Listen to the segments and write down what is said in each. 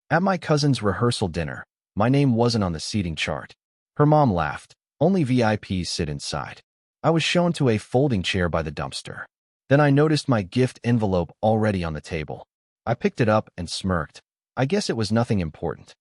At my cousin's rehearsal dinner, my name wasn't on the seating chart. Her mom laughed. Only VIPs sit inside. I was shown to a folding chair by the dumpster. Then I noticed my gift envelope already on the table. I picked it up and smirked. I guess it was nothing important.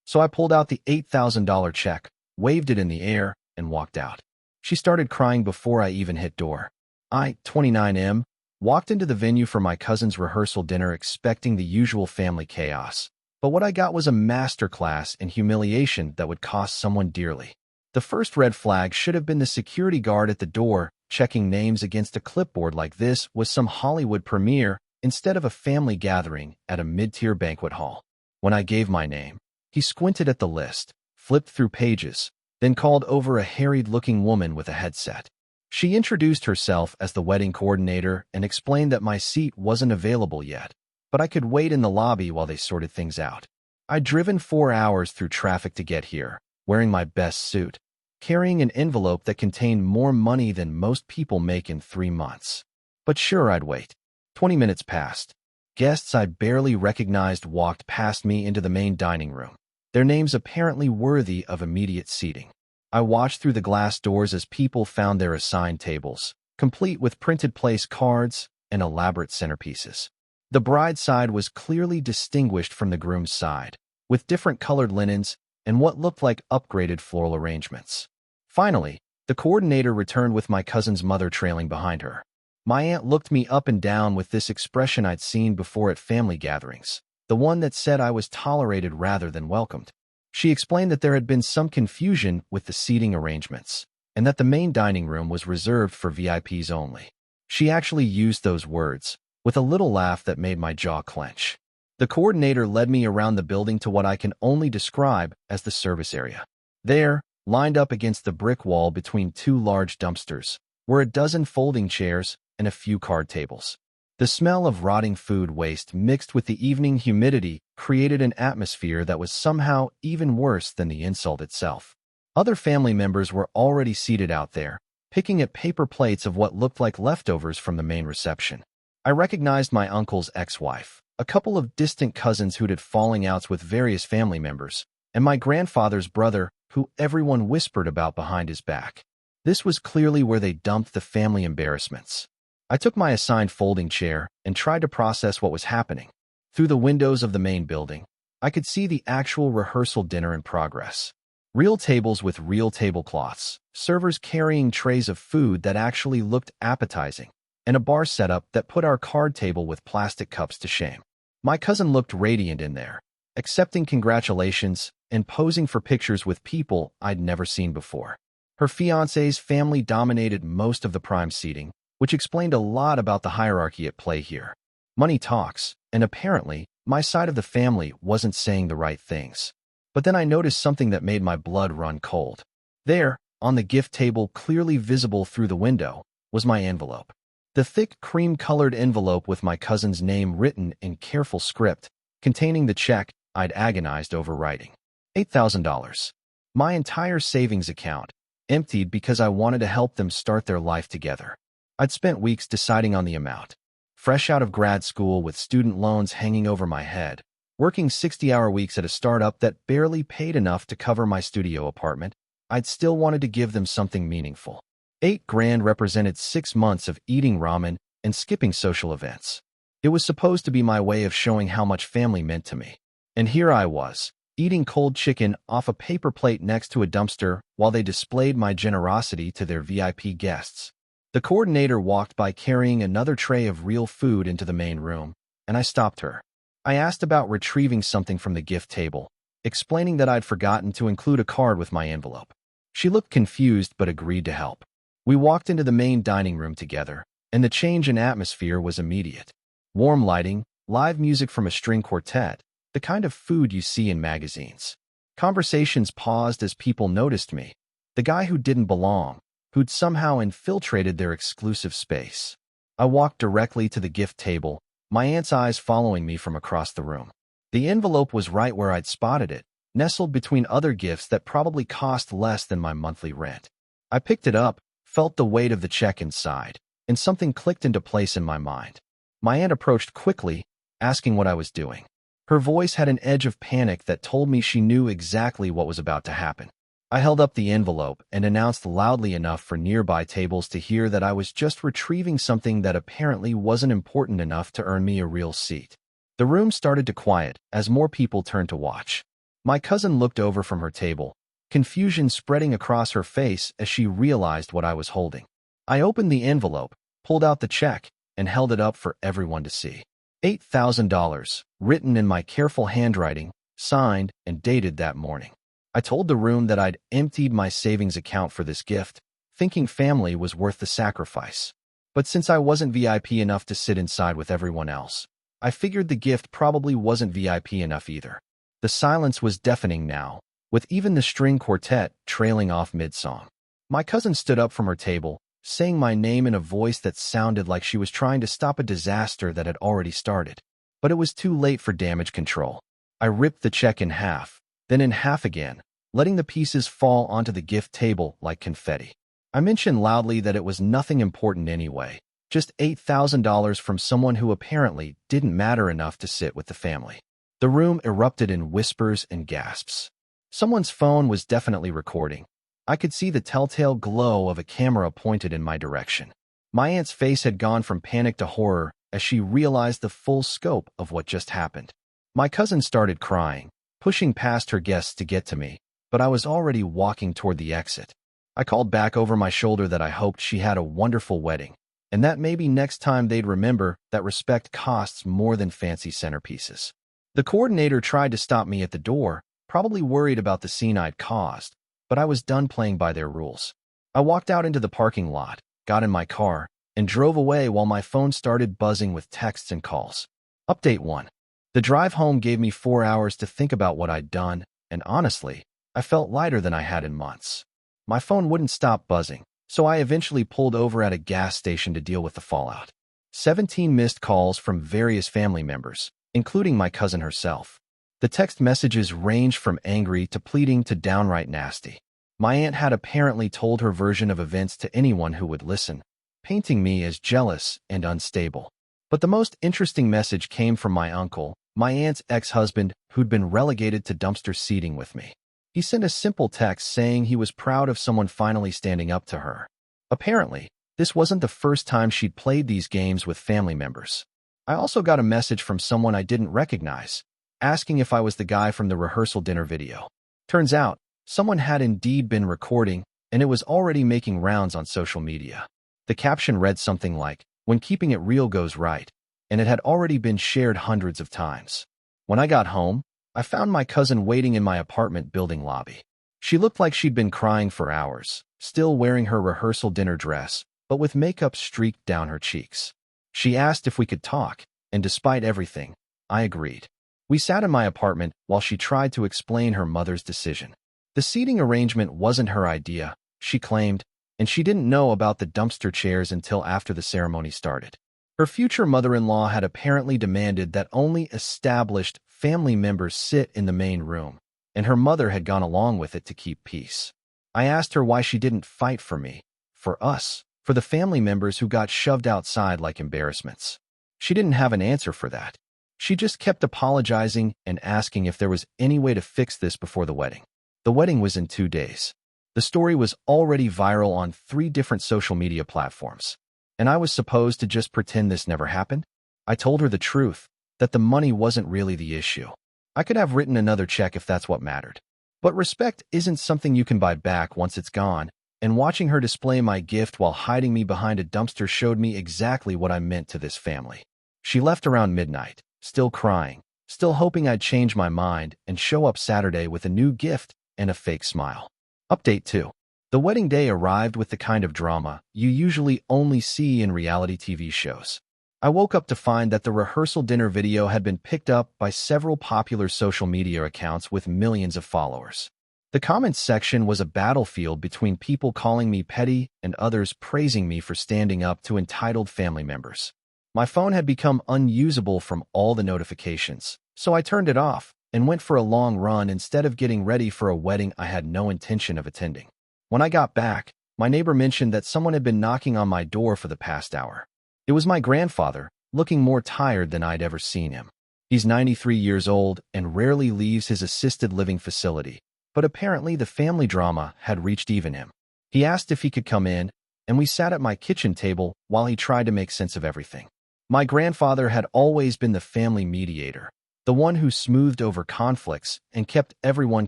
So I pulled out the $8,000 check, waved it in the air, and walked out. She started crying before I even hit door. I, 29M, walked into the venue for my cousin's rehearsal dinner expecting the usual family chaos. But what I got was a masterclass in humiliation that would cost someone dearly. The first red flag should have been the security guard at the door. Checking names against a clipboard like this was some Hollywood premiere instead of a family gathering at a mid-tier banquet hall. When I gave my name, he squinted at the list, flipped through pages, then called over a harried-looking woman with a headset. She introduced herself as the wedding coordinator and explained that my seat wasn't available yet, but I could wait in the lobby while they sorted things out. I'd driven 4 hours through traffic to get here, wearing my best suit, carrying an envelope that contained more money than most people make in 3 months. But sure, I'd wait. 20 minutes passed. Guests I barely recognized walked past me into the main dining room, their names apparently worthy of immediate seating. I watched through the glass doors as people found their assigned tables, complete with printed place cards and elaborate centerpieces. The bride's side was clearly distinguished from the groom's side, with different colored linens and what looked like upgraded floral arrangements. Finally, the coordinator returned with my cousin's mother trailing behind her. My aunt looked me up and down with this expression I'd seen before at family gatherings, the one that said I was tolerated rather than welcomed. She explained that there had been some confusion with the seating arrangements, and that the main dining room was reserved for VIPs only. She actually used those words, with a little laugh that made my jaw clench. The coordinator led me around the building to what I can only describe as the service area. There, lined up against the brick wall between 2 large dumpsters, were a dozen folding chairs and a few card tables. The smell of rotting food waste mixed with the evening humidity created an atmosphere that was somehow even worse than the insult itself. Other family members were already seated out there, picking at paper plates of what looked like leftovers from the main reception. I recognized my uncle's ex-wife, a couple of distant cousins who'd had falling outs with various family members, and my grandfather's brother, who everyone whispered about behind his back. This was clearly where they dumped the family embarrassments. I took my assigned folding chair and tried to process what was happening. Through the windows of the main building, I could see the actual rehearsal dinner in progress. Real tables with real tablecloths, servers carrying trays of food that actually looked appetizing, and a bar setup that put our card table with plastic cups to shame. My cousin looked radiant in there, accepting congratulations and posing for pictures with people I'd never seen before. Her fiancé's family dominated most of the prime seating, which explained a lot about the hierarchy at play here. Money talks, and apparently, my side of the family wasn't saying the right things. But then I noticed something that made my blood run cold. There, on the gift table clearly visible through the window, was my envelope. The thick cream-colored envelope with my cousin's name written in careful script, containing the check I'd agonized over writing. $8,000. My entire savings account, emptied because I wanted to help them start their life together. I'd spent weeks deciding on the amount. Fresh out of grad school with student loans hanging over my head, working 60-hour weeks at a startup that barely paid enough to cover my studio apartment, I'd still wanted to give them something meaningful. $8,000 represented 6 months of eating ramen and skipping social events. It was supposed to be my way of showing how much family meant to me. And here I was, eating cold chicken off a paper plate next to a dumpster while they displayed my generosity to their VIP guests. The coordinator walked by carrying another tray of real food into the main room, and I stopped her. I asked about retrieving something from the gift table, explaining that I'd forgotten to include a card with my envelope. She looked confused but agreed to help. We walked into the main dining room together, and the change in atmosphere was immediate. Warm lighting, live music from a string quartet, the kind of food you see in magazines. Conversations paused as people noticed me, the guy who didn't belong, who'd somehow infiltrated their exclusive space. I walked directly to the gift table, my aunt's eyes following me from across the room. The envelope was right where I'd spotted it, nestled between other gifts that probably cost less than my monthly rent. I picked it up, felt the weight of the check inside, and something clicked into place in my mind. My aunt approached quickly, asking what I was doing. Her voice had an edge of panic that told me she knew exactly what was about to happen. I held up the envelope and announced loudly enough for nearby tables to hear that I was just retrieving something that apparently wasn't important enough to earn me a real seat. The room started to quiet as more people turned to watch. My cousin looked over from her table, confusion spreading across her face as she realized what I was holding. I opened the envelope, pulled out the check, and held it up for everyone to see. $8,000, written in my careful handwriting, signed and dated that morning. I told the room that I'd emptied my savings account for this gift, thinking family was worth the sacrifice. But since I wasn't VIP enough to sit inside with everyone else, I figured the gift probably wasn't VIP enough either. The silence was deafening now, with even the string quartet trailing off mid-song. My cousin stood up from her table, saying my name in a voice that sounded like she was trying to stop a disaster that had already started. But it was too late for damage control. I ripped the check in half, then in half again, letting the pieces fall onto the gift table like confetti. I mentioned loudly that it was nothing important anyway, just $8,000 from someone who apparently didn't matter enough to sit with the family. The room erupted in whispers and gasps. Someone's phone was definitely recording. I could see the telltale glow of a camera pointed in my direction. My aunt's face had gone from panic to horror as she realized the full scope of what just happened. My cousin started crying, pushing past her guests to get to me, but I was already walking toward the exit. I called back over my shoulder that I hoped she had a wonderful wedding, and that maybe next time they'd remember that respect costs more than fancy centerpieces. The coordinator tried to stop me at the door, probably worried about the scene I'd caused, but I was done playing by their rules. I walked out into the parking lot, got in my car, and drove away while my phone started buzzing with texts and calls. Update 1. The drive home gave me 4 hours to think about what I'd done, and honestly, I felt lighter than I had in months. My phone wouldn't stop buzzing, so I eventually pulled over at a gas station to deal with the fallout. 17 missed calls from various family members, including my cousin herself. The text messages ranged from angry to pleading to downright nasty. My aunt had apparently told her version of events to anyone who would listen, painting me as jealous and unstable. But the most interesting message came from my uncle, my aunt's ex-husband, who'd been relegated to dumpster seating with me. He sent a simple text saying he was proud of someone finally standing up to her. Apparently, this wasn't the first time she'd played these games with family members. I also got a message from someone I didn't recognize, asking if I was the guy from the rehearsal dinner video. Turns out, someone had indeed been recording, and it was already making rounds on social media. The caption read something like, "When keeping it real goes right," and it had already been shared hundreds of times. When I got home, I found my cousin waiting in my apartment building lobby. She looked like she'd been crying for hours, still wearing her rehearsal dinner dress, but with makeup streaked down her cheeks. She asked if we could talk, and despite everything, I agreed. We sat in my apartment while she tried to explain her mother's decision. The seating arrangement wasn't her idea, she claimed, and she didn't know about the dumpster chairs until after the ceremony started. Her future mother-in-law had apparently demanded that only established family members sit in the main room, and her mother had gone along with it to keep peace. I asked her why she didn't fight for me, for us, for the family members who got shoved outside like embarrassments. She didn't have an answer for that. She just kept apologizing and asking if there was any way to fix this before the wedding. The wedding was in 2 days. The story was already viral on 3 different social media platforms. And I was supposed to just pretend this never happened? I told her the truth, that the money wasn't really the issue. I could have written another check if that's what mattered. But respect isn't something you can buy back once it's gone, and watching her display my gift while hiding me behind a dumpster showed me exactly what I meant to this family. She left around midnight, still crying, still hoping I'd change my mind and show up Saturday with a new gift and a fake smile. Update 2. The wedding day arrived with the kind of drama you usually only see in reality TV shows. I woke up to find that the rehearsal dinner video had been picked up by several popular social media accounts with millions of followers. The comments section was a battlefield between people calling me petty and others praising me for standing up to entitled family members. My phone had become unusable from all the notifications, so I turned it off and went for a long run instead of getting ready for a wedding I had no intention of attending. When I got back, my neighbor mentioned that someone had been knocking on my door for the past hour. It was my grandfather, looking more tired than I'd ever seen him. He's 93 years old and rarely leaves his assisted living facility, but apparently the family drama had reached even him. He asked if he could come in, and we sat at my kitchen table while he tried to make sense of everything. My grandfather had always been the family mediator, the one who smoothed over conflicts and kept everyone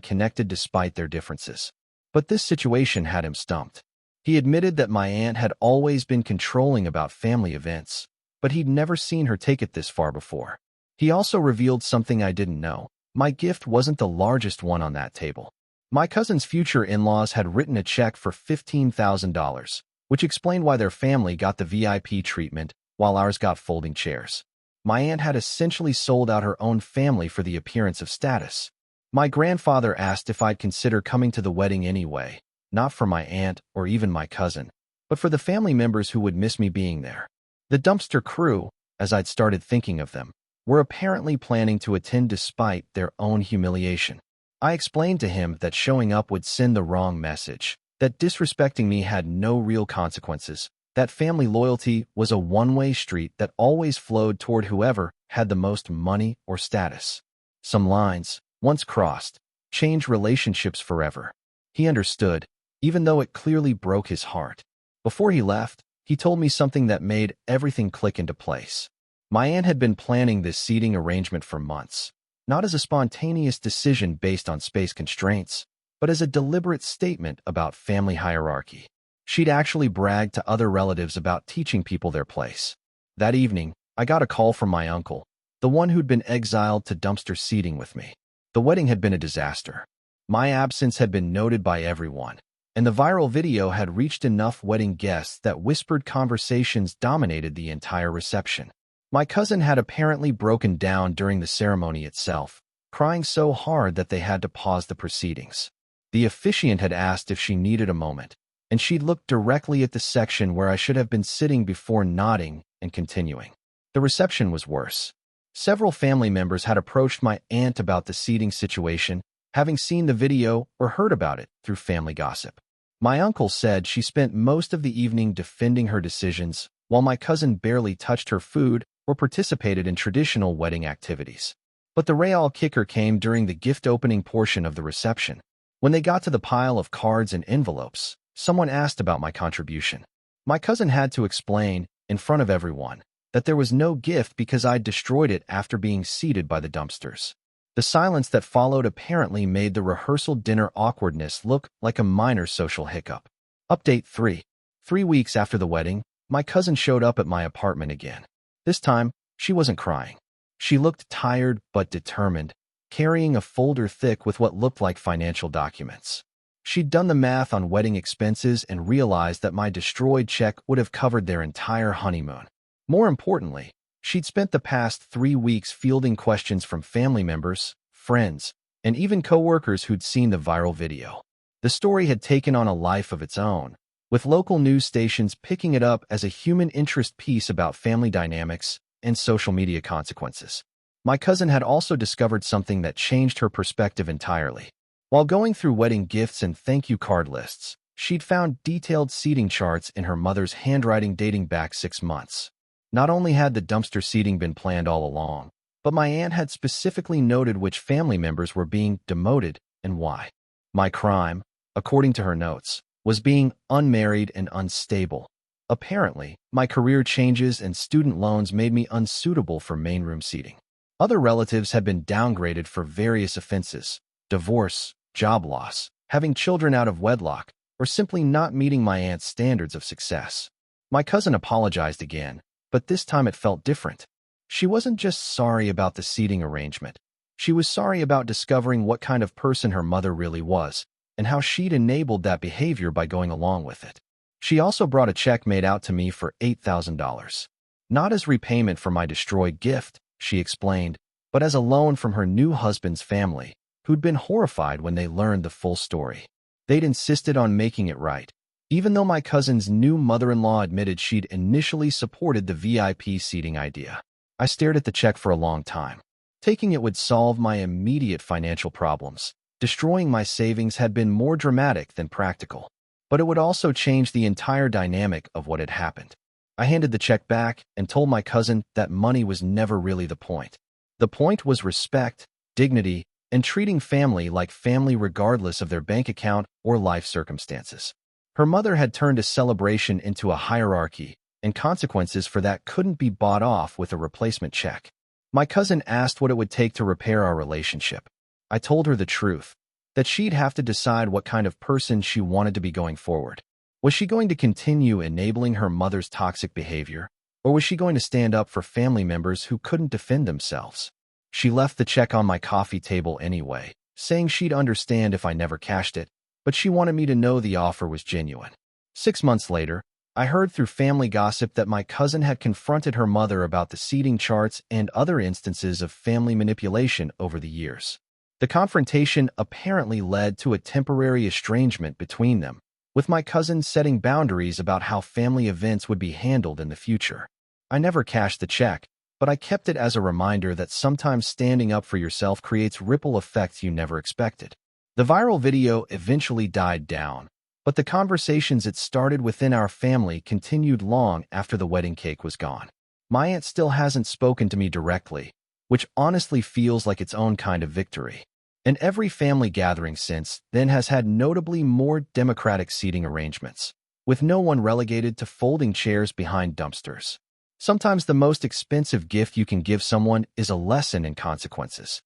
connected despite their differences. But this situation had him stumped. He admitted that my aunt had always been controlling about family events, but he'd never seen her take it this far before. He also revealed something I didn't know. My gift wasn't the largest one on that table. My cousin's future in-laws had written a check for $15,000, which explained why their family got the VIP treatment while ours got folding chairs. My aunt had essentially sold out her own family for the appearance of status. My grandfather asked if I'd consider coming to the wedding anyway, not for my aunt or even my cousin, but for the family members who would miss me being there. The dumpster crew, as I'd started thinking of them, were apparently planning to attend despite their own humiliation. I explained to him that showing up would send the wrong message, that disrespecting me had no real consequences, that family loyalty was a one-way street that always flowed toward whoever had the most money or status. Some lines, once crossed, change relationships forever. He understood, even though it clearly broke his heart. Before he left, he told me something that made everything click into place. My aunt had been planning this seating arrangement for months, not as a spontaneous decision based on space constraints, but as a deliberate statement about family hierarchy. She'd actually bragged to other relatives about teaching people their place. That evening, I got a call from my uncle, the one who'd been exiled to dumpster seating with me. The wedding had been a disaster. My absence had been noted by everyone, and the viral video had reached enough wedding guests that whispered conversations dominated the entire reception. My cousin had apparently broken down during the ceremony itself, crying so hard that they had to pause the proceedings. The officiant had asked if she needed a moment, and she'd looked directly at the section where I should have been sitting before nodding and continuing. The reception was worse. Several family members had approached my aunt about the seating situation, having seen the video or heard about it through family gossip. My uncle said she spent most of the evening defending her decisions, while my cousin barely touched her food or participated in traditional wedding activities. But the real kicker came during the gift opening portion of the reception. When they got to the pile of cards and envelopes, someone asked about my contribution. My cousin had to explain, in front of everyone, that there was no gift because I'd destroyed it after being seated by the dumpsters. The silence that followed apparently made the rehearsal dinner awkwardness look like a minor social hiccup. Update 3. 3 weeks after the wedding, my cousin showed up at my apartment again. This time, she wasn't crying. She looked tired but determined, carrying a folder thick with what looked like financial documents. She'd done the math on wedding expenses and realized that my destroyed check would have covered their entire honeymoon. More importantly, she'd spent the past 3 weeks fielding questions from family members, friends, and even coworkers who'd seen the viral video. The story had taken on a life of its own, with local news stations picking it up as a human interest piece about family dynamics and social media consequences. My cousin had also discovered something that changed her perspective entirely. While going through wedding gifts and thank you card lists, she'd found detailed seating charts in her mother's handwriting dating back 6 months. Not only had the dumpster seating been planned all along, but my aunt had specifically noted which family members were being demoted and why. My crime, according to her notes, was being unmarried and unstable. Apparently, my career changes and student loans made me unsuitable for main room seating. Other relatives had been downgraded for various offenses: divorce, job loss, having children out of wedlock, or simply not meeting my aunt's standards of success. My cousin apologized again, but this time it felt different. She wasn't just sorry about the seating arrangement. She was sorry about discovering what kind of person her mother really was, and how she'd enabled that behavior by going along with it. She also brought a check made out to me for $8,000. Not as repayment for my destroyed gift, she explained, but as a loan from her new husband's family, who'd been horrified when they learned the full story. They'd insisted on making it right, even though my cousin's new mother-in-law admitted she'd initially supported the VIP seating idea. I stared at the check for a long time. Taking it would solve my immediate financial problems. Destroying my savings had been more dramatic than practical, but it would also change the entire dynamic of what had happened. I handed the check back and told my cousin that money was never really the point. The point was respect, dignity, and treating family like family regardless of their bank account or life circumstances. Her mother had turned a celebration into a hierarchy, and consequences for that couldn't be bought off with a replacement check. My cousin asked what it would take to repair our relationship. I told her the truth, that she'd have to decide what kind of person she wanted to be going forward. Was she going to continue enabling her mother's toxic behavior, or was she going to stand up for family members who couldn't defend themselves? She left the check on my coffee table anyway, saying she'd understand if I never cashed it, but she wanted me to know the offer was genuine. 6 months later, I heard through family gossip that my cousin had confronted her mother about the seating charts and other instances of family manipulation over the years. The confrontation apparently led to a temporary estrangement between them, with my cousin setting boundaries about how family events would be handled in the future. I never cashed the check, but I kept it as a reminder that sometimes standing up for yourself creates ripple effects you never expected. The viral video eventually died down, but the conversations it started within our family continued long after the wedding cake was gone. My aunt still hasn't spoken to me directly, which honestly feels like its own kind of victory. And every family gathering since then has had notably more democratic seating arrangements, with no one relegated to folding chairs behind dumpsters. Sometimes the most expensive gift you can give someone is a lesson in consequences.